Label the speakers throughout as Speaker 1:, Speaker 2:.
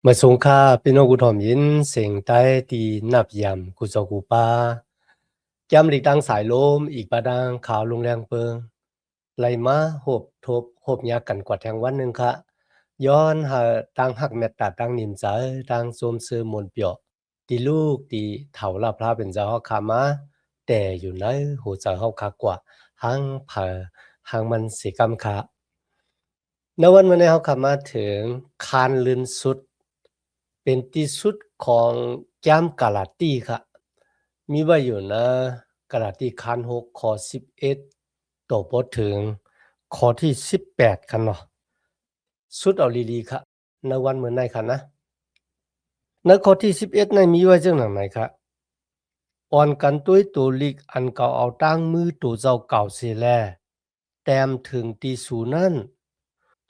Speaker 1: มาสงค่าพี่น้องกูถ่อมยินเสียงใต้ตีนับยำกูจอกูป้ายำหลีกดังสายลมอีกบาดังขาวลงแรงเปิงไหลมาหบทบหบยากันกว่าแทงวันหนึ่งค่ะย้อนหาดังหักแมตตาดังนิมใจดังโสมเสือมนเปียวตีลูกตีเถาลาพระเป็นเจ้าฮอกขามาแต่อยู่ในหัวใจเฮาคักกว่าหังเผอหังมันสิกำค่ะในวันนี้เฮาขับมาถึงคานลืนสุด เป็นที่สุดของแก้มกาลาตีค่ะมีไว้อยู่นะกาลาตีคัน6ข้อ11ต่อพอถึงข้อที่18คันเนาะสุดเอาลีๆค่ะในวันเหมือนในค่ะนะในข้อที่11ในมีไว้จังหนังไหนคะอ่อนกันด้วยตัวลีกอันเก่าเอาตั้งมือตัวเจ้าเก่าเสียแลแต้มถึงตีสูนั่น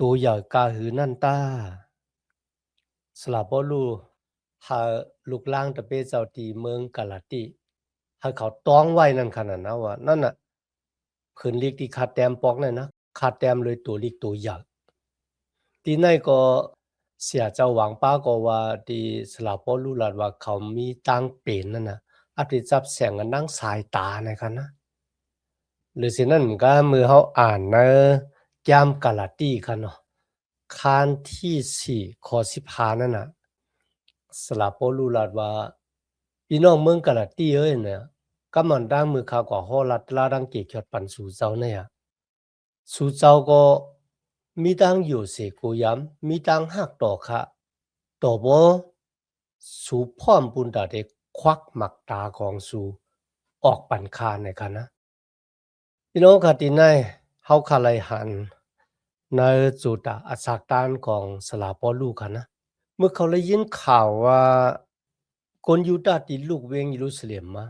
Speaker 1: ตัวใหญ่กาหือนั่นต้า สลาบลูหาลูกล่างตะเปเจ้าตีเมืองกาลาติให้เขาต้องไว้นั่นขนาดนะว่านั่นน่ะขึ้นลีกที่ขาดแต้มปอกนั่นนะขาดแต้มเลยตัวลีกตัวใหญ่ที่ไหนก็เสียเจ้าหวังป้าก็ว่าที่สลาบลูลาดว่าเขามีตังเป็นนั่นน่ะอาจจะจับแสงกันนั่งสายตานะครับนะหรือสินั่นก็มือเขาอ่านนะยามกาลาตีค่ะเนาะคานที่4ข้อ15นั่นน่ะ สลาโปลูลาดว่าพี่น้องเมืองกะละตี้เอ้ยเนี่ยกำมันดังมือขากว่าฮอลัดลาดังเกยดปันสู่เจ้าเนี่ยสู่เจ้าก็มีตังอยู่เสกูย้ำมีตังหักต่อค่ะต่อบ่สู่พร้อมบุญดาเด็กควักหมักตาของสู่ออกปันคาในค่ะนะพี่น้องค่ะที่ไหนเฮาคาไลหันในจุดอัสากตานของสลาปอลูค่ะนะ เมื่อเขาได้ยินข่าวว่าคนยูดาห์ที่ลูกเวงเยรูซาเล็มมา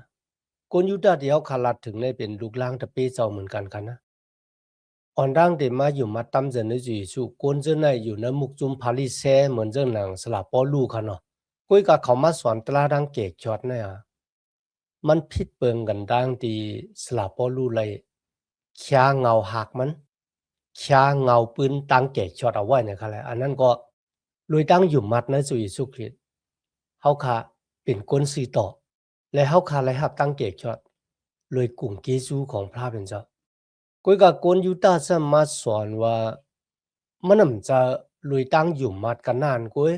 Speaker 1: คนยูดาห์ที่เขาคาลัดถึงได้เป็นลูกล่างตะเปเจ้าเหมือนกันนะอ่อนร่างเดมาอยู่มาตั้มเจนในจุยสุคนเจนในอยู่ในมุกจุมพาลิเซเหมือนเจ้าหนังสลับปอลูค่ะเนาะกุยกับเขามาสอนตลาดังเกกจอดเนี่ยมันผิดเปิงกันดังที่สลับปอลูเลยค้าเงาหักมันค้าเงาปืนตั้งเกกจอดเอาไว้เนี่ยค่ะแหละอันนั้นก็ลุยตั้งอยู่มัดในจุยสุคริส เฮาค่ะเป็นคนสื่อต่อและเฮาค่ะไลรับตั้งเกกชอดเลยกลุ่มเกซูของพระเป็นเจ้ากุยกะกนยูตาสมาสอนว่ามันนำจะลุยตั้งอยู่มัดกันนานกุย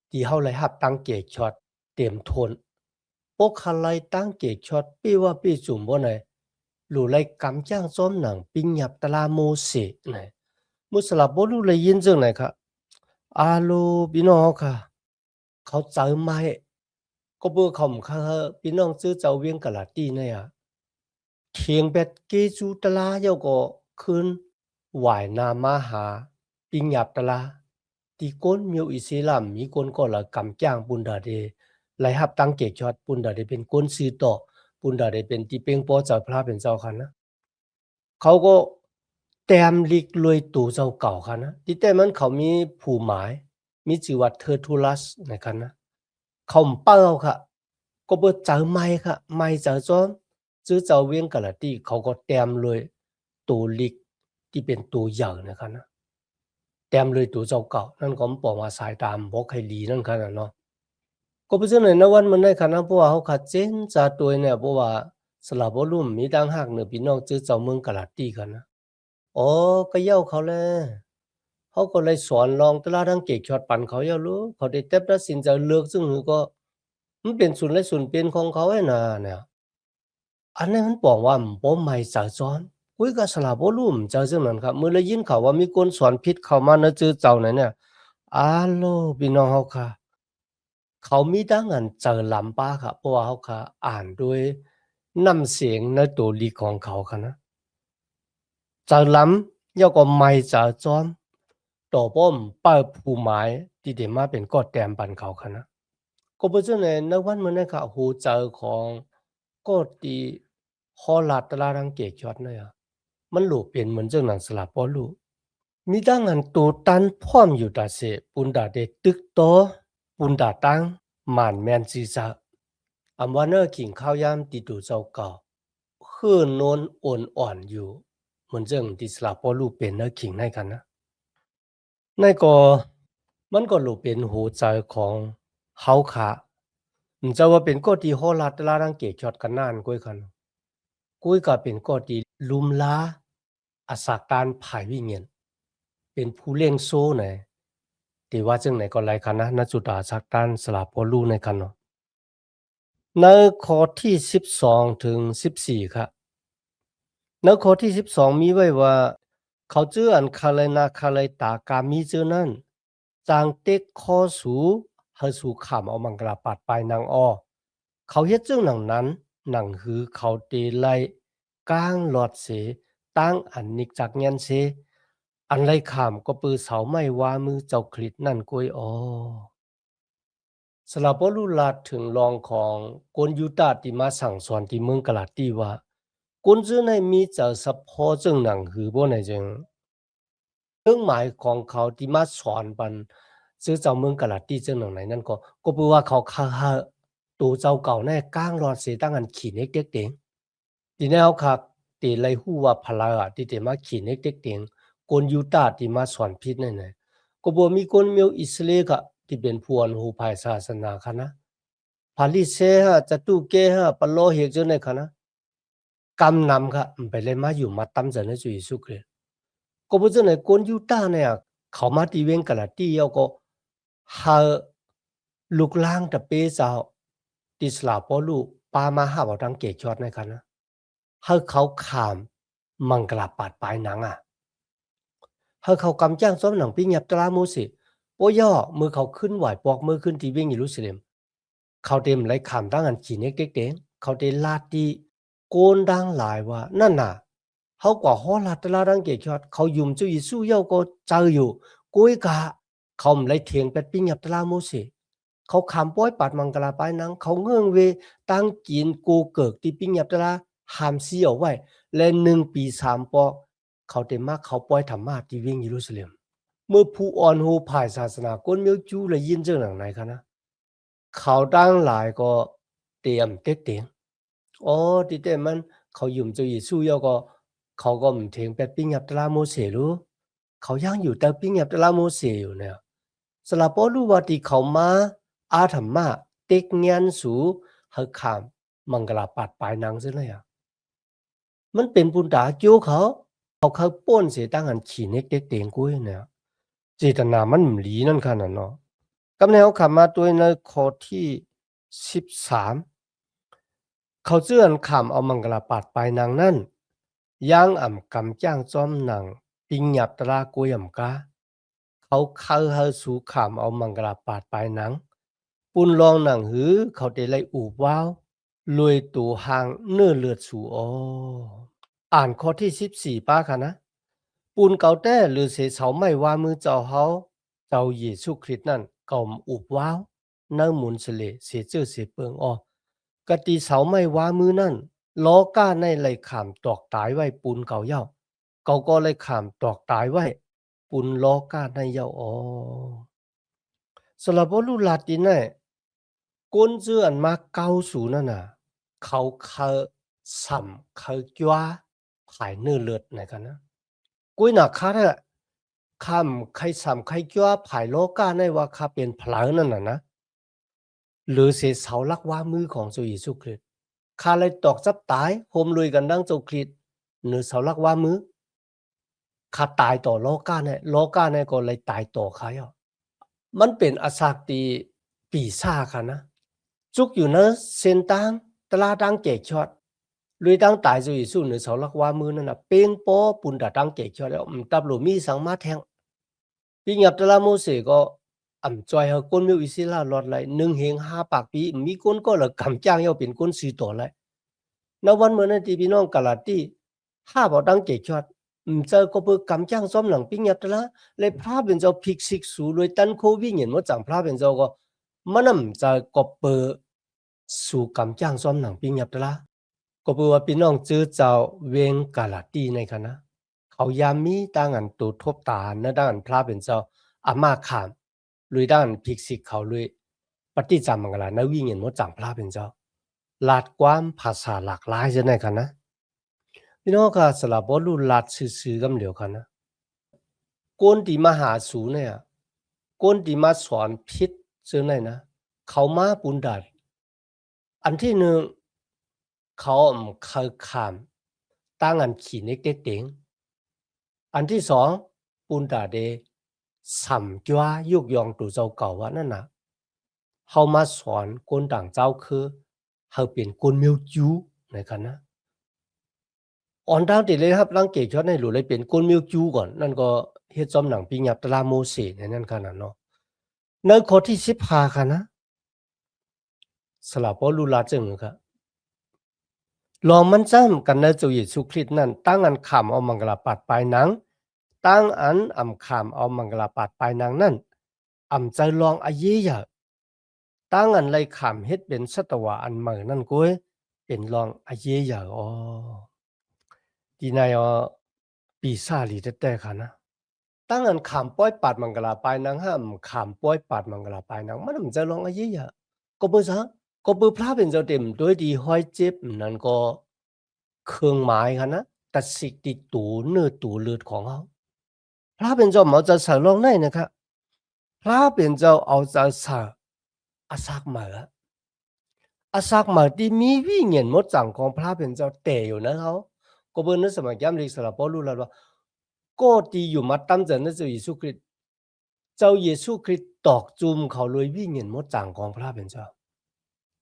Speaker 1: ที่เฮาไลรับตั้งเกกชอดเต็มทนปกคาไลตั้งเกกชอดปีว่าปีจุ่มบ่ไหนลู่ไลกำจ้างซ้อมหนังปิงหยับตะลาโมเสไหนมุสลับบ่รู้เลยยินจังไหนคะอาโลพี่น้องค่ะ เขาเจอไม่ก็เบื่อเขาค่ะพี่น้องซื้อเจ้าเวียงกะลาตีเนี่ยเทียงเป็ดเกจูตลาเยาก็คืนหวายนามาหาปิงหยับตลาตีก้นมิวอิสลามมีคนก็ละกำจ้างปุนดาเดไลหับตั้งเกจอดปุนดาเดเป็นก้นซื้อต่อปุนดาเดเป็นที่เป้งป้อเจ้าพระเป็นเจ้าคันนะเขาก็แต้มลิกรวยตู่เจ้าเก่าคันนะที่แต่มันเขามีผู้หมายมีชื่อว่าเทอร์ทูลัสในคันนะ เขาเป้าค่ะก็เปิดเจอไม่ค่ะไม่เจอจ้อมซื้อเจ้าเวียงกะละตีเขาก็แต้มเลยตัวลิกที่เป็นตัวใหญ่นะครับนะแต้มเลยตัวเจ้าเก่านั่นก็บอกว่าสายตามบอกให้ดีนั่นค่ะเนาะก็เป็นจังได๋นะวันมันได้ค่ะนะเพราะว่าเขาขัดเจนจะตัวเนี่ยเพราะว่าสลับบอลลุ่มมีต่างหากเนื้อพี่น้องซื้อเจ้าเมืองกะละตีกันนะอ๋อก็เย้าเขาแลเขาก็เลยสอนลองแตลาดังเกกช็อตปั่นเขาเย้ารู้เขาได้เต็บตัดสินใจเลือกซึ่งหือก็ มันเป็นศูนย์และศูนย์เป็นของเขาไอ้น่ะเนี่ยอันนั้นมันบอกว่าบ่ใหม่สาซ้อนคุยกับสลาบ่รู้มเจ้าจังนั้นครับมื้อได้ยินข่าวว่ามีคนสอนผิดเข้ามาในจื้อเจ้านั่นเนี่ยอาโลพี่น้องเฮาค่ะเขามีทั้งอันเจอลำป้าครับเพราะว่าเฮาค่ะอ่านด้วยน้ำเสียงในตัวลีของเขาค่ะนะเจอลำแล้วก็ไม่เจอจ้อมต่อป้อมเปิดผู้หมายที่ได้มาเป็นกอดแต้มปันเขาค่ะนะ ก็เพราะฉะนั้นในวันมันนะครับหูเจอของก็ตีฮอลลาดตลาดังเกจอดเนี่ยมันหลูเป็นเหมือนจังหนังสลับปอลูมีดังอันตูตันพร้อมอยู่ตาเสปุนดาเดตึกโตปุนดาตังหมานแมนซีซาอำว่าเนอขิงข้าวยามติดูเจ้าเก่าคือโนนอ่อนอ่อนอยู่เหมือนจังที่สลับปอลูเป็นเนอขิงให้กันนะในก็ มันก็รู้เป็นหัวใจของเฮาค่ะจะว่าเป็นก็ที่โหราตลาดังเกจอดกันนานก้อยคันก้อยก็เป็นก็ที่ลุมลาอาสาการภายวิเงียนเป็นผู้เล่งโซ่ไหนที่ว่าจึงไหนก็ไรคันนะณจุดอาสาการสลาพอลูในคันเนาะในข้อที่12ถึง14ครับในข้อที่12มีไว้ว่าเขาจื้ออันคาเลนาคาเลตากามีจื้อนั้นจางเต็กข้อสูเฮาสู่ขามเอามังกลาปัดปลายนางอ้อเขาเฮ็ดจึงหนังนั้นหนังหือเขาเตไลก้างหลอดเสตั้งอันนิกจากเงียนเสอันไลขามก็ปือเสาไม้ว่ามือเจ้าคลิดนั่นกวยอ้อสลาปอลุลาดถึงรองของกนยูตาที่มาสั่งสอนที่เมืองกะลาตีว่ากุนจื้อในมีจะสะพอจึงหนังหือบ่ในจึงเครื่องหมายของเขาที่มาสอนปันซื้อเจ้าเมืองกะลาตีจึงหนังไหนนั่นก็ปือว่าเขาคาฮะตูเจ้าเก่าแน่ก้างรอดเสตั้งอันขี่เน็กเด็กเต็งทีแนวคักตีไลฮู้ว่าพลาที่เตมาขี่เน็กเด็กเต็งกนยูตาที่มาสอนพิษนั่นน่ะก็บ่มีคนเมียวอิสราเอลก็ที่เป็นผู้อันฮู้ภายศาสนาคะนะพาลิเซฮะจะตู้เกฮะปะโลเฮกจนในคะนะกำนำค่ะไปเลยมาอยู่มาตั้มจะในจุยสุคริก็บ่จะในคนยูตาเนี่ยเขามาที่เวงกะละที่เอาก็หาลูกล่างตะเปเจ้าติสลาปอลูปามาหาบ่ดังเกจอดในคะนะให้เขาขามมังกลาปาดปลายหนังให้เขากำจ้างซ้อมหนังปิ้งยับตรามูสิโอ้ย่อมือเขาขึ้นไหวปอกมือขึ้นที่เวงเยรูซาเล็มเขาเต็มไหลขามตั้งอันขี่เน็กเด็กๆเขาได้ลาดดีโกนดังหลายว่านั่นน่ะเขากว่าฮอลาตลาดังเกจอดเขายุ่มจุยสู้เย้าก็เจออยู่กุ้ยกะเขาไหลเถียงเป็ดปิ้งยับตรามูสิเขาขามป้อยปัดมังกลาปลายหนังเขาเงื่องเวตั้งกินกูเกิกที่ปิ้งยับตราหามเสียวไว้และ1 ปี3ปอกเขาเต็มมากเขาป้อยธรรมะที่เวงเยรูซาเล็มเมื่อผู้อ่อนหูภายศาสนาก้นเมียวจูเลยยินเจ้าหนังไหนคะนะเขาตั้งหลายก็เตรียมเต็กเตียงอ๋อที่แต่มันเขายุ่มจะอีสู้ยอก็เขาก็มเถียงเป็ดปิ้งยับตะลาโมเสรู้เขายังอยู่แต่ปิ้งยับตะลาโมเสอยู่เนี่ยสลับปอรู้ว่าที่เขามาอาธรรมะเต็กเงียนสูเฮาขามมังกลาปัดปลายนางซิเลยมันเป็นปุญตาเกี่ยวเขาป้นเสียตั้งอันขี่เน็กเด็กเตียงกุ้ยเนี่ยเจตนามันหลีนั่นขนาดเนาะกำแนวขับมาตัวในข้อที่13เขาเจื้อนขำเอามังกลาปาดปลายนางนั่นย่างกำจ้างจอมหนังปิงหยับตรากุยกาเขาเฮาสู่ขำเอามังกลาปาดปลายนางปุ่นลองหนังหือเขาได้ไล่อูบว้าวลวยตูหางเนื้อเลือดสู่อ่านข้อที่14ป้าค่ะนะปูนเก่าแต้หรือเสเสาไม่ว่ามือเจ้าเฮาเจ้าเยซูคริสต์นั่นเก่าอุบว้าวเนื้อหมุนเสลเสียเจื้อเสียเปิงกะตีเสาไม่ว่ามือนั่นล้อก้าในไหลขามตอกตายไว้ปูนเก่าเย้าเขาก็เลยขามตอกตายไว้ปูนล้อก้าในเย้าสำหรับลูลาตินเนี่ยก้นเจื้ออันมาเก้าสูนั่นน่ะเขาสัมเขาจ้าผายเนื้อเลือดไหนกันนะกุ้ยหนักคาเนี่ยคำใครสัมใครจ้าผายโลก้าในว่าคาเป็นพลานั่นน่ะนะหรือเสียเสาลักว่ามือของเจ้าเยซูคริสต์คาเลยตอกจับตายโฮมลุยกันดังเจ้าคริสต์หรือเสาลักว่ามือคาตายต่อโลก้าเนี่ยก็เลยตายต่อเขามันเป็นอาสากตีปีซ่าค่ะนะจุกอยู่เนอะเส้นตังตลาดังเกกช็อตลุยตั้งตายจะอยู่สู้เหนือเสาลักว่ามือนั่นน่ะเป็นปอปุ่นตาดังเกกช็อตแล้วตับหลูมีสังมาแทงปีหยับตะลาโมเสก็จอยเฮาก้นมิวอิสิลาลอดไหล1เหง5ปากปีมีคนก็ละกำจ้างเฮาเป็นคนซื้อต่อไหลณวันเมื่อนั้นที่พี่น้องกะลาตีห้าบ่ดังเกกช็อตเจอก็เปิกำจ้างซ้อมหลังปีหยับตะลาเลยพระเป็นเจ้าพิกซิกสูเลยตันโควิเห็นว่าจังพระเป็นเจ้าก็มันจะก็เปิสู่กำจ้างซ้อมหนังปีหยับตะลาก็เปิว่าพี่น้องจื้อเจ้าเวงกะลาตีในคณะเขายามมีตั้งอันตูทบตาณด้านพระเป็นเจ้าอามาขามลุยด้านพิกซิกเขาลุยปฏิจจามังกลานวิเงินว่าจังพระเป็นเจ้าลาดความภาษาหลากหลายจะในคณะพี่น้องก็สลับบอลลาดซื่อๆกำเหลียวคณะก้นที่มหาสูเนี่ย ก้นที่มาสอนผิดซื่อไหนนะเขามาปุนดาดอันที่หนึ่งเขาเคยขามตั้งอันขี่เน็กเด็กเด็งอันที่สองปุนดาเดสัมจ้ายุกยองตู่เจ้าเก่าว่านั่นน่ะเขามาสอนก้นต่างเจ้าคือเขาเป็นก้นเมียวจูในกันนะอ่อนดาวติเลยครับร่างเกจชดในหลุเลยเป็นก้นเมียวจูก่อนนั่นก็เฮ็ดจอมหนังปีหยับตราโมเสสนั่นขนาดเนาะในข้อที่15ค่ะนะสลับพอลูลาจึงครับลองมันจ้ำกันในเจ้าเยซูคริสต์นั่นตั้งอันขำเอามังกรปัดปลายหนังตั้งอันขำเอามังกรปัดปลายหนังนั่นใจลองอาเยียตั้งอันไรขำเฮ็ดเป็นสัตวะอันเหมือนั่นกุ้ยเป็นลองอาเยียอ๋อดีนายปีศาจลีแต่ค่ะนะตั้งอันขำป้อยปัดมังกรปลายหนังห้ามขำป้อยปัดมังกรปลายหนังมันใจลองอาเยียก็เบอร์ซะก็เบอร์พระเป็นเจ้าเต็มด้วยดีห้อยเจ็บนั่นก็เครื่องหมายค่ะนะตัดสิกติตูเนื้อตูเลือดของเขาพระเป็นเจ้าหมอจะใส่ลองได้นะครับพระเป็นเจ้าเอาจะใส่อาซักมาอาซักมาที่มีวิญญาณมดจังของพระเป็นเจ้าแต่อยู่นะเขาก็เบอร์นั้นสมัยย้ำลิสระพอรู้แล้วว่าก็ที่อยู่มาตั้งใจนั่นเจ้าเยซูคริสต์เจ้าเยซูคริสต์ตอกจุ่มเขาเลยวิญญาณมดจังของพระเป็นเจ้า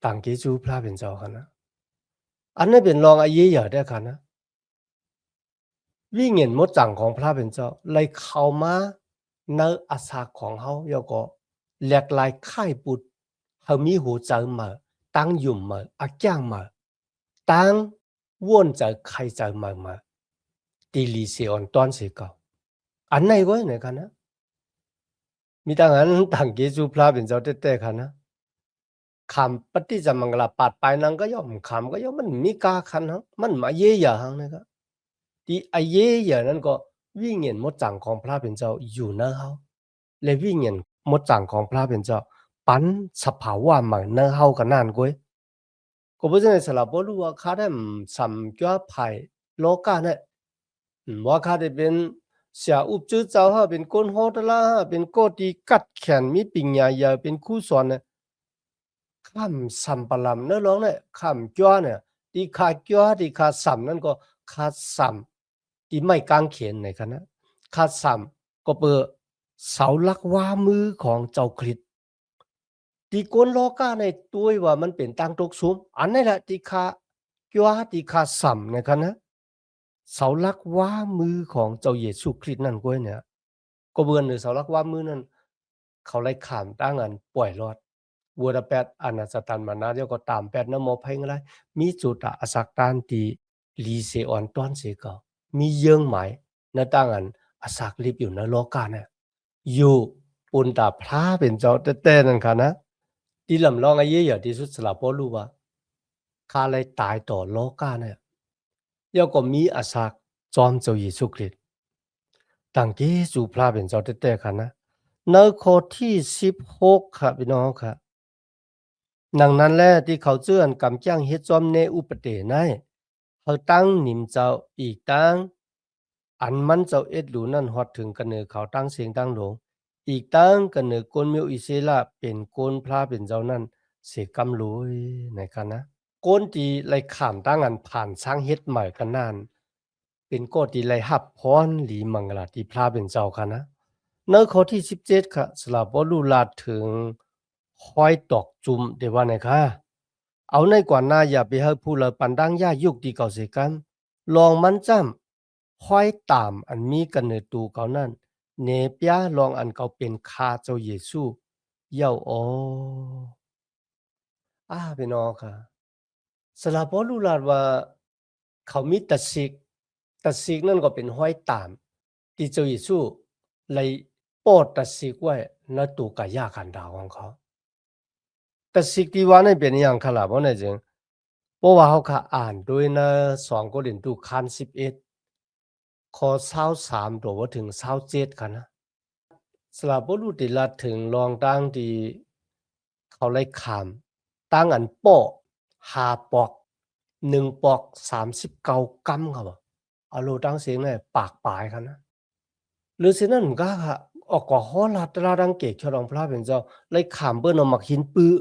Speaker 1: ต่างเกจูพระเป็นเจ้าค่ะนะอันนี้เป็นรองอาเยียได้ค่ะนะวิญญาณมดจังของพระเป็นเจ้าเลยเข้ามาในอาสาของเขาแล้วก็แหลกลายค่ายปุดเขามีหูใจมาตั้งยุ่มมาอาจ้างมาตั้งว่นใจใครใจมาตีลีเสียอ่อนต้อนเสียเก่าอันไหนก็ไหนกันนะมีต่างอันต่างเกจูพระเป็นเจ้าแต่ค่ะนะคำปฏิจจมังกรปัดไปนังก็ย่อมคำก็ย่อมมันมีกาคันฮะมันมาเยี่ยหังนะครับที่ไอเย่อย่างนั้นก็วิญญาณมดจังของพระเป็นเจ้าอยู่นะเขาและวิญญาณมดจังของพระเป็นเจ้าปันสภาวะมันนะเขากันนั่นก้อยก็เพราะฉะนั้นสลับรู้ว่าข้าได้สัมจ้าภัยโลกาเนี่ยว่าข้าได้เป็นเสียอุปจื้อเจ้าฮะเป็นคนโหดละฮะเป็นโกตีกัดแขนมีปิญญาญาเป็นคู่สอนเนี่ยข้ามสัมปลำเนื้อร้องเนี่ยข้ามจ้าเนี่ยที่ขาจ้าที่ขาสัมนั่นก็ขาสัม ที่ไม่กางเขนในคณะคาสัมก็เปิดเสาลักว่ามือของเจ้าคริสที่กนโลกาในตัวว่ามันเป็นตังตกซุมอันนี้แหละที่คาเกี่ยวที่คาสัมในคณะเสาลักว่ามือของเจ้าเยซูคริสต์นั่นก็เนี่ยก็เบือนหรือเสาลักว่ามือนั่นเขาไล่ขามตั้งอันป่วยรอดวัวแปดอนาสตันมานาเดียวก็ตามแปดนโมเพงอะไรมีจุดอสักตานที่ลีเซออนต้อนเสกมีเยื่อหมายในตั้งอันอสักลิบอยู่ในโลกาเนี่ยอยู่ปุนตาพระเป็นเจ้าเต้นั่นค่ะนะที่ลำลองไอ้เยี่ยที่สุดสลับพอรู้ว่าข้าเลยตายต่อโลกาเนี่ยแล้วก็มีอสักจอมเจ้าเยซูคริสต์ตั้งเกสู่พระเป็นเจ้าเต้ค่ะนะในข้อที่16ครับพี่น้องครับดังนั้นแหละที่เขาเจื้อนกำจ้างเฮ็ดจอมในอุปเตนัยเขาตั้งนิมเจ้าอีกตั้งอันมันเจ้าเอ็ดหลูนั่นฮอดถึงกันเนือเขาตั้งเสียงตั้งหลงอีกตั้งกันเนือกนมิวอิเซลาเป็นกนพระเป็นเจ้านั่นเสกำลุยในกันนะกนที่ไล่ขามตั้งอันผ่านสร้างเฮ็ดใหม่กันนานเป็นกที่ไล่หับพรหลีมังกลาที่พระเป็นเจ้าค่ะนะในข้อที่17ค่ะสลับบ่รู้ลาดถึงห้อยตอกจุมได้ว่าไหนคะเอาในกว่าหน้าอย่าไปให้ผู้ละปันดังย่ายุกดีเก่าเสียกันลองมันจ้ำห้อยตามอันมีกันเนตูเก่านั่นเนเปียลองอันเก่าเป็นคาเจ้าเยซูเย้าอ๋อพี่น้องค่ะสลับบ่รู้ลาดว่าเขามีตัดสิกนั่นก็เป็นห้อยตามที่เจ้าเยซูเลยโปรดตัดสิกไว้ในตูกายาขันดาวของเขาแต่สิ่งที่ว่านี่เป็นอย่างขลาดบ่เนี่ยจึงเพราะว่าเขาค่ะอ่านโดยใน2โครินธ์คัน11ข้อ23ตัวว่าถึง27ค่ะนะสลาบ่รู้ติลัดถึงรองตั้งที่เขาไล่ขามตั้งอันโป้5ปอก1ปอก39กรัมครับบ่เอาโลตั้งเสียงเนี่ยปากปลายค่ะนะหรือสินั้นก็ค่ะ ออกก็ฮอลาตราดังเกกชอดองพระเป็นเจ้าเลยขามเปิ้นเอามักหินปื้อ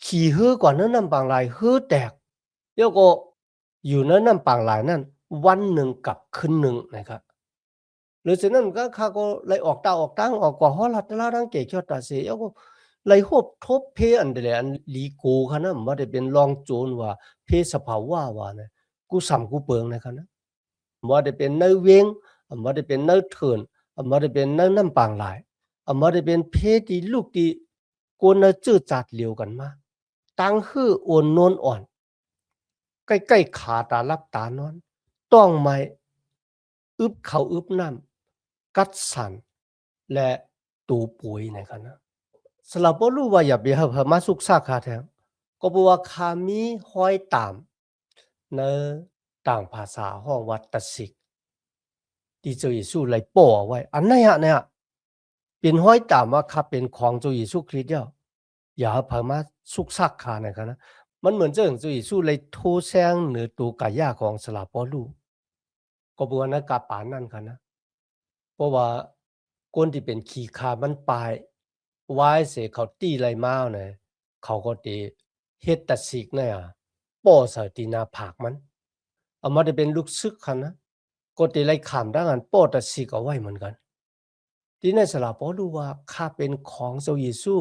Speaker 1: ขี่เฮือกว่านั้นนำปางลายเฮือแตกแล้วก็อยู่นั้นนำปางลายนั่นวันหนึ่งกับคืนหนึ่งนะครับหรือฉะนั้นก็ข้าก็เลยออกตาออกตังออกก็ฮอลาตราดังเกกชอดตาเสแล้วก็เลยฮบทบเพอันเดแลอันลีโกคะนะบ่ได้เป็นรองโจรว่าเพสภาวะว่านะกูสำกูเปิงนะครับนะบ่ได้เป็นเนเวงบ่ได้เป็นเนเถินบ่ได้เป็นเนนำปางลายบ่ได้เป็นเพที่ลูกที่กวนจื้อจัดเหลียวกันมาตั้งฮื้อโอนโนนอ่อนใกล้ๆขาตาลับตานอนต้องไม้อึบเขาอึบน้ำกัดสันและตูปุ๋ยนะครับนะสลับบ่รู้ว่าอย่าไปเฮามาสุกซากคาแท้ก็บ่ว่าคามีห้อยตามในต่างภาษาห้องวัดตสิกที่เจ้าเยซูเลยโป้เอาไว้อันนั้นเนี่ยเป็นห้อยตามว่าข้าเป็นของเจ้าเยซูคริสต์อย่าเผามาสุกซากคานะครับนะมันเหมือนเจ้าเยซูเลยโทแซงเหนือตัวกายาของสลาปอลูก็บ่ว่านะกาปานนั่นค่ะนะเพราะว่าคนที่เป็นขี้คามันปายไว้เสเขาตีไรมาเนี่ยเขาก็ตีเฮ็ดตะสิกเนี่ยป้อใส่ตีหน้าผากมันเอามาได้เป็นลูกซึกค่ะนะก็ตีไรขามดังอันป้อตะสิกเอาไว้เหมือนกันที่ในสลาปอลูว่าข้าเป็นของเจ้าเยซู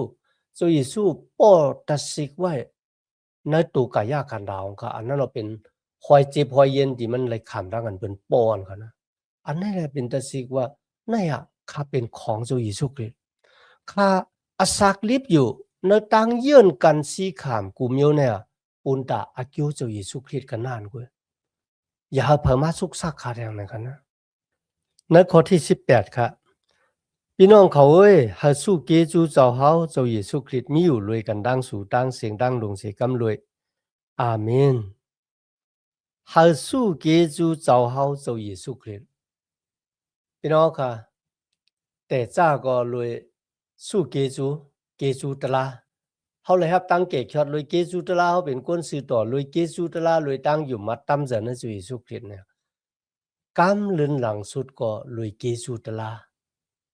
Speaker 1: เจ้าเยซูป้อตะสิกไว้ในตัวกายาคันดาวของเขาอันนั้นเราเป็นคอยเจ็บคอยเย็นที่มันไรขามดังอันเป็นป้อนค่ะนะอันนั้นแหละเป็นตะสิกว่านั่นอะข้าเป็นของเจ้าเยซูคริสต์ข้าอาศักลิบอยู่ในตังเยื่นกันสีขามกูมิวเนี่ยปุนตาอากิวเจ้าเยซูคริสต์กันนานกว่าอย่าเพิ่มมาสุกซักขาแรงนะครับนะในข้อที่18ครับพี่น้องเขาเอ้ยหาสู้เกจูเจ้าเฮาเจ้าเยซูคริสต์มีอยู่รวยกันดังสู่ดังเสียงดังลงเสียกำรวยอาเมนหาสู้เกจูเจ้าเฮาเจ้าเยซูคริสต์พี่น้องค่ะแต่จ้าก็รวยสู้เกจูตะลาเฮาเลยครับตั้งเกชอดรวยเกจูตะลาเฮาเป็นคนสื่อต่อรวยเกจูตะลารวยตั้งอยู่มัดตำเจนะเจ้าเยซูคริสต์เนี่ยกำลืนหลังสุดก็รวยเกจูตะลา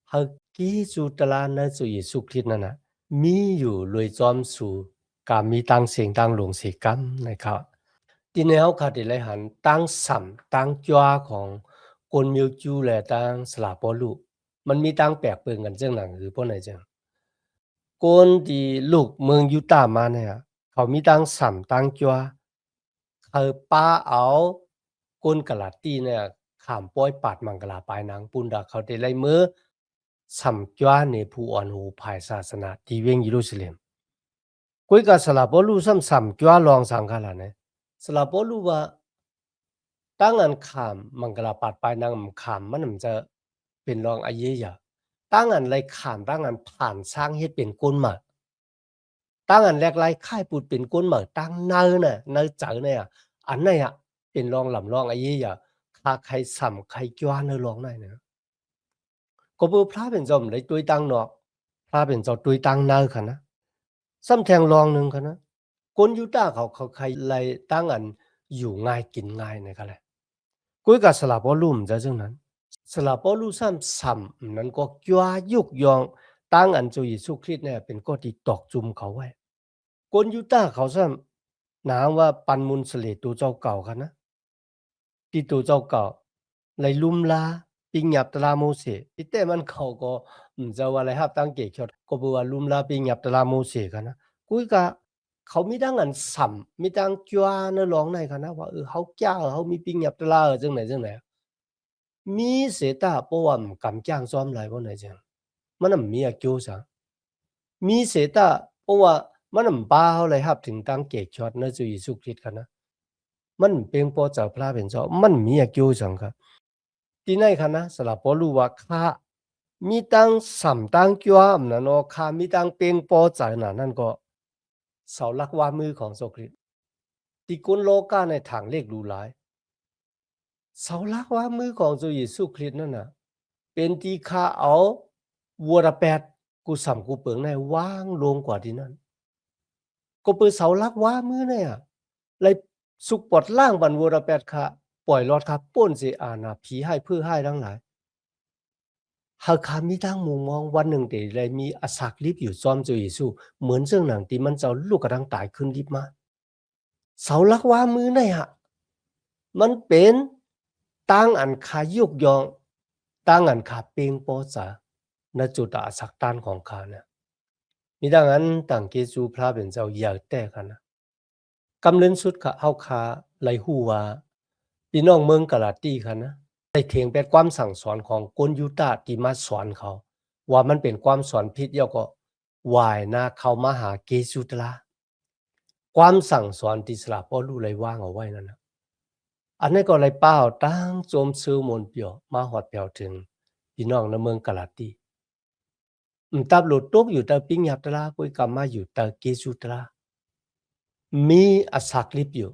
Speaker 1: เฮาเกจูตะลานะเจ้าเยซูคริสต์นั่นน่ะมีอยู่รวยจอมสู่กามีตั้งเสียงตั้งหลวงเสียกำนะครับทีนี้เฮาขาดได้หันตั้งสัมตั้งจัวของคนมิวจูและตั้งสลาปอลูมันมีตั้งแปลกเปิงกันจังหนังหรือเพราะไหนจังคนที่ลูกเมืองยูตาห์มาเนี่ยเขามีตั้งสัมตั้งจัวเขาป้าเอาคนกะลาตีเนี่ยข้ามป้อยปาดมังกลาปลายนางปุนดาเขาได้ไล่มือสัมจัวในผู้อ่อนหูภายศาสนาที่เวงเยรูซาเล็มกุยกะสลาปอลูสัมจัวลองสังคาลาเนี่ยสลาปอลูว่าตั้งอันขามมังกลาปาดปลายนางขามมันจะเป็นรองอาเยยะตั้งอันไรขามตั้งอันผ่านสร้างเฮ็ดเป็นก้นหมาตั้งอันแรกไรค่ายปูดเป็นก้นหมาตั้งเนอน่ะเนอเจอเนี่ยอันไหนอ่ะเป็นรองลำรองอาเยยะคาใครสัมใครจ้าเนอรองได้เนี่ยก็เพื่อพระเป็นจอมเลยตุยตั้งเนาะพระเป็นจอตุยตั้งเนอค่ะนะซ้ำแทงรองหนึ่งค่ะนะคนยูต้าเขาใครไรตั้งอันอยู่ง่ายกินง่ายนะครับแหละกุยกับสลับว่าลุ่มจะจังนั้นสลับว่าลุ่มซ้ำนั้นก็จ้ายุกยองตั้งอันเจ้าเยซูคริสต์เนี่ยเป็นก็ที่ตอกจุ่มเขาไว้คนยูต้าเขาซ้ำหนาว่าปันมุนสเลตัวเจ้าเก่าค่ะนะที่ตัวเจ้าเก่าเลยลุ่มลาปิงหยับตลาโมเสอีแต่มันเขาก็จะว่าอะไรครับตั้งเกจก็บอกว่าลุ่มลาปิงหยับตลาโมเสกันนะกุยกะเขามีดังอันสัมมีดังจ้าเนร้องในค่ะนะว่าเขาจ้าเขามีปิงหยับตลาจังไหนมีเสตาเพราะว่ากำจ้างซ้อมหลายบ่ไหนจังมันมีอะเกี่ยวซะมีเสตาเพราะว่ามันบ้าเฮาเลยครับถึงตั้งเกจในเจ้าเยซูคริสต์กันนะมันเป็นเพราะเจ้าพระเป็นเจ้ามันมีอะเกี่ยวจังครับที่ไหนคะนะสลับบ่รู้ว่าข้ามีตั้งสัมตั้งจ้านั่นเนาะข้ามีตั้งเป็นเพราะใจนั่นก็เสาหลักว่ามือของเจ้าคริสต์ที่คนโลกาในทางเลขดูหลายเสาหลักว่ามือของเจ้าเยซูคริสต์นั่นน่ะเป็นที่ข้าเอาวัวระแปดกูสัมกูเปิงในว่างลงกว่าที่นั่นก็เปิดเสาหลักว่ามือเนี่ยเลยสุกปลดล่างบันวัวระแปดค่ะปล่อยรอดครับป้นสิอาณาผีให้เพื่อให้ทั้งหลาย หากขามีทางมุมมองวันหนึ่งเดเลยมีอสักลิบอยู่จอมเจ้าเยซูเหมือนเรื่องหนังที่มันจะลูกกระดังตายขึ้นลิบมาเสาลักว่ามือในฮะมันเป็นตั้งอันขายุกยองตั้งอันขาเปงโปษาณจุดอาสักตานของขาเนี่ยมีดังนั้นต่างเกจูพระเป็นเจ้าอยากแต่กันนะกำเล่นสุดขาเอาขาไหลหูว่าพี่น้องเมืองกาลาตีค่ะนะได้เถียงเป็นความสั่งสอนของกลยูตาที่มาสอนเขาว่ามันเป็นความสอนผิดแล้วก็วายหน้าเข้ามาหาเกจูตลาความสั่งสอนที่สลาพ่อรู้เลยว่างเอาไว้นั่นนะอันนี้ก็เลยเป้าตั้งโจมซื้อมนเปียวมาหอดเปียวถึงพี่น้องในเมืองกาลาตีตับหลุดตุกอยู่แต่ปิ้งหยับตลากุยกรรมาอยู่แต่เกจูตลามีอสักลิบอยู่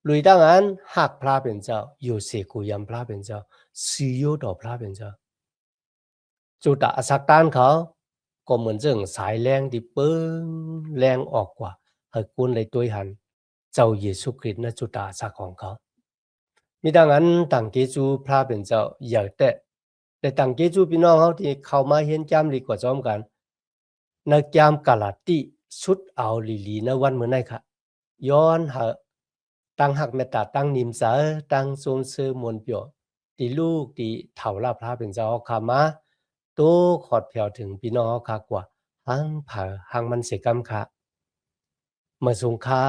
Speaker 1: ลุยดังนั้นหากพระเป็นเจ้าอยู่เสกุยามพระเป็นเจ้าสิโยต่อพระเป็นเจ้าจุดอสักตานเขาก็เหมือนเรื่องสายแรงที่เปิ้งแรงออกกว่าให้กุนเลยตัวหันเจ้าเยซูคริสต์นะจุดอาสักของเขามีดังนั้นต่างเกจูพระเป็นเจ้าอยากแต่ต่างเกจูพี่น้องเขาที่เข้ามาเห็นจำดีกว่าจอมกันนักจำกาลาติสุดเอาลีๆนะวันเมื่อไหร่ค่ะย้อนหาตั้งหักเมตตาตั้งนิมสาตั้งทรงเสือมวลเปียวตีลูกตีเถ่าลาพระเป็นเจ้าขามาโตขอดแผ่วถึงพี่น้องเขาคากว่าหังเผาหังมันเสกำค่ะเมื่อสงค่า